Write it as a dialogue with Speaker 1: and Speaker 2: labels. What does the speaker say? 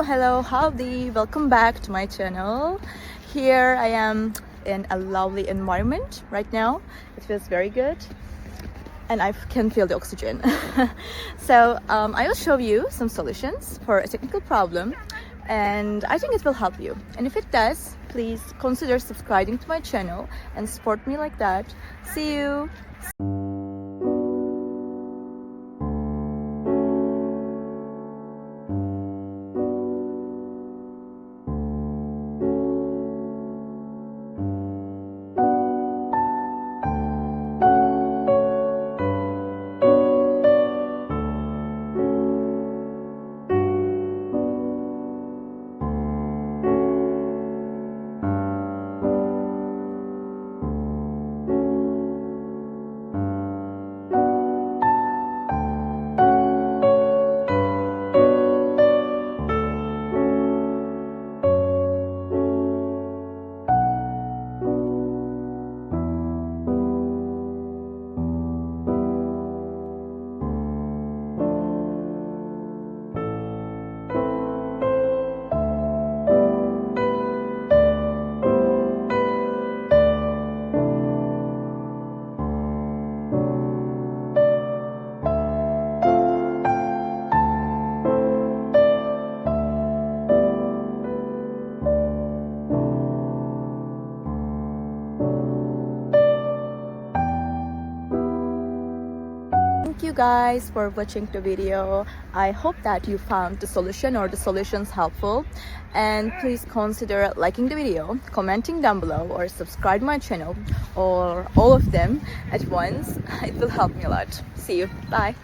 Speaker 1: Hello, howdy, welcome back to my channel. Here I am in a lovely environment right now. It feels very good and I can feel the oxygen. So I will show you some solutions for a technical problem, and I think it will help you. And if it does, please consider subscribing to my channel and support me like that. See you. Thank you guys for watching the video. I hope that you found the solution or the solutions helpful, and please consider liking the video, commenting down below, or subscribe my channel, or all of them at once. It will help me a lot. See you. Bye.